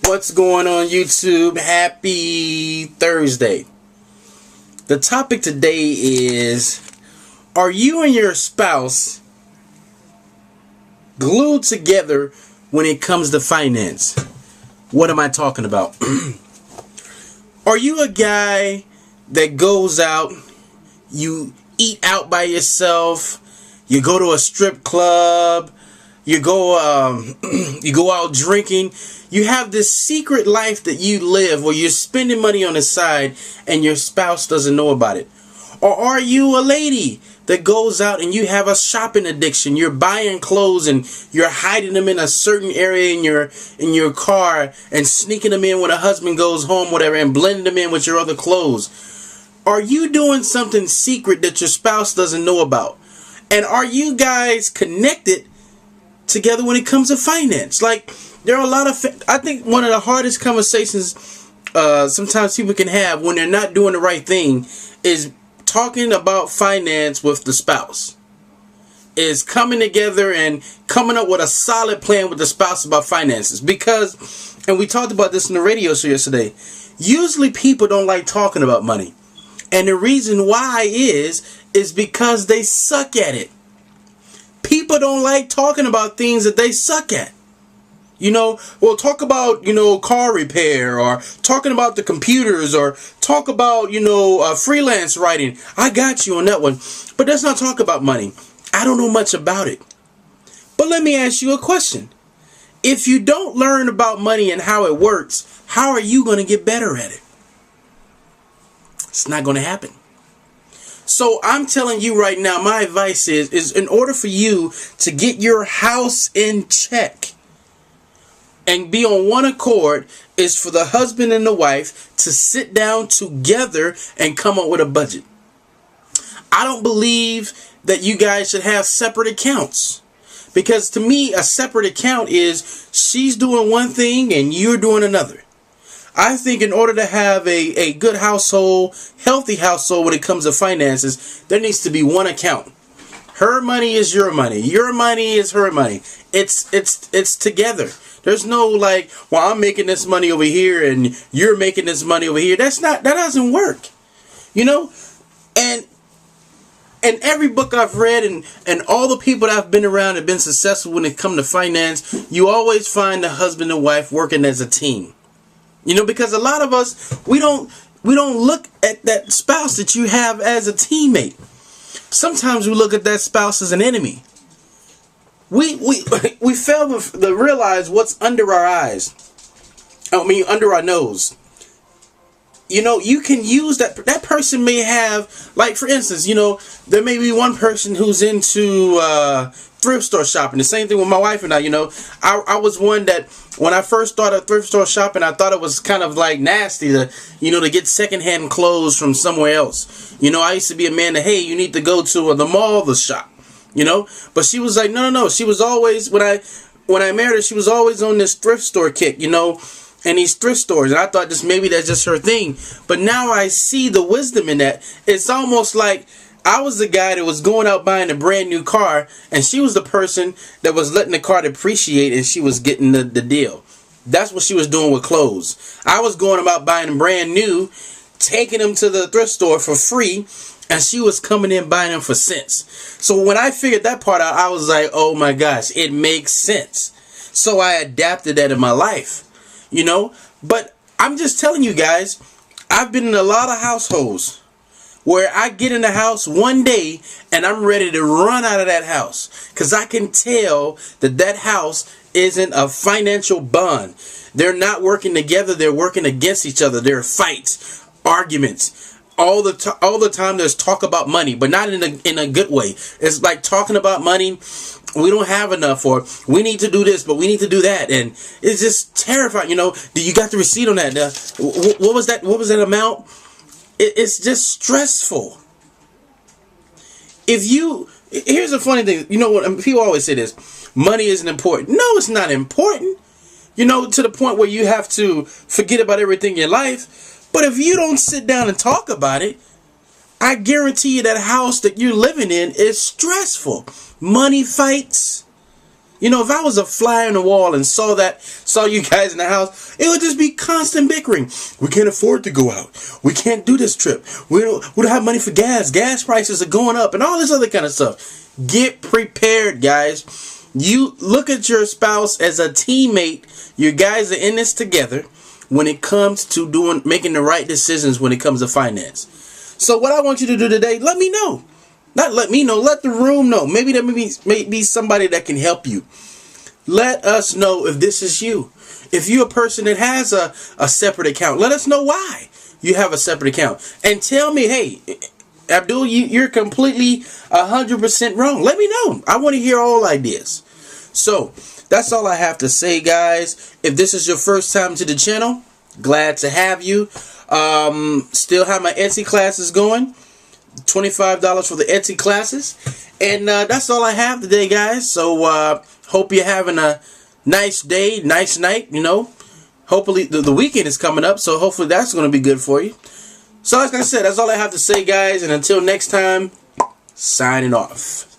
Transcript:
What's going on, YouTube? Happy Thursday. The topic today is, are you and your spouse glued together when it comes to finance? What am I talking about? Are you a guy that goes out, you eat out by yourself, you go to a strip club, you go out drinking, you have this secret life that you live where you're spending money on the side and your spouse doesn't know about it? Or are you a lady that goes out and you have a shopping addiction? You're buying clothes and you're hiding them in a certain area in your car and sneaking them in when a husband goes home, whatever, and blending them in with your other clothes. Are you doing something secret that your spouse doesn't know about? And are you guys connected together when it comes to finance? Like, there are a lot of, I think one of the hardest conversations sometimes people can have when they're not doing the right thing is talking about finance with the spouse. Is coming together and coming up with a solid plan with the spouse about finances. Because, and we talked about this in the radio show yesterday, usually people don't like talking about money. And the reason why is because they suck at it. People don't like talking about things that they suck at. We'll talk about, car repair, or talking about the computers, or talk about, freelance writing. I got you on that one. But let's not talk about money. I don't know much about it. But let me ask you a question. If you don't learn about money and how it works, how are you going to get better at it? It's not going to happen. So I'm telling you right now, my advice is in order for you to get your house in check and be on one accord, is for the husband and the wife to sit down together and come up with a budget. I don't believe that you guys should have separate accounts. Because to me, a separate account is she's doing one thing and you're doing another. I think in order to have a good household, healthy household when it comes to finances, there needs to be one account. Her money is your money. Your money is her money. It's together. There's no like, well, I'm making this money over here and you're making this money over here. That doesn't work. And every book I've read and all the people that I've been around have been successful when it comes to finance, you always find the husband and wife working as a team. Because a lot of us, we don't look at that spouse that you have as a teammate. Sometimes we look at that spouse as an enemy. We fail to realize what's under our eyes. Under our nose. You can use that person may have, like, for instance, there may be one person who's into thrift store shopping. The same thing with my wife and I. I was one that when I first started thrift store shopping, I thought it was kind of like nasty to get secondhand clothes from somewhere else. I used to be a man that, hey, you need to go to the mall to shop. But she was like, no. She was always, when I married her, she was always on this thrift store kick, and these thrift stores. And I thought that's just her thing. But now I see the wisdom in that. It's almost like I was the guy that was going out buying a brand new car, and she was the person that was letting the car depreciate, and she was getting the deal. That's what she was doing with clothes. I was going about buying them brand new, taking them to the thrift store for free, and she was coming in buying them for cents. So when I figured that part out, I was like, oh my gosh, it makes sense. So I adapted that in my life, But I'm just telling you guys, I've been in a lot of households where I get in the house one day and I'm ready to run out of that house because I can tell that house isn't a financial bond. They're not working together. They're working against each other. There are fights, arguments. All the time there's talk about money, but not in a good way. It's like talking about money. We don't have enough, or we need to do this, but we need to do that, and it's just terrifying. Do you got the receipt on that? What was that? What was that amount? It's just stressful. Here's the funny thing. People always say this: money isn't important. No, it's not important. To the point where you have to forget about everything in your life. But if you don't sit down and talk about it, I guarantee you that house that you're living in is stressful. Money fights, You know, if I was a fly on the wall and saw you guys in the house, it would just be constant bickering. We can't afford to go out. We can't do this trip. We don't have money for gas. Gas prices are going up and all this other kind of stuff. Get prepared, guys. You look at your spouse as a teammate. You guys are in this together when it comes to making the right decisions when it comes to finance. So what I want you to do today, let me know. Not let me know, let the room know. Maybe there may be somebody that can help you. Let us know if this is you. If you're a person that has a separate account, let us know why you have a separate account. And tell me, hey, Abdul, you're completely 100% wrong. Let me know. I want to hear all ideas. So that's all I have to say, guys. If this is your first time to the channel, glad to have you. Still have my Etsy classes going. $25 for the Etsy classes. And that's all I have today, guys. So hope you're having a nice day, nice night, you know. Hopefully the weekend is coming up, so hopefully that's going to be good for you. So like I said, that's all I have to say, guys. And until next time, signing off.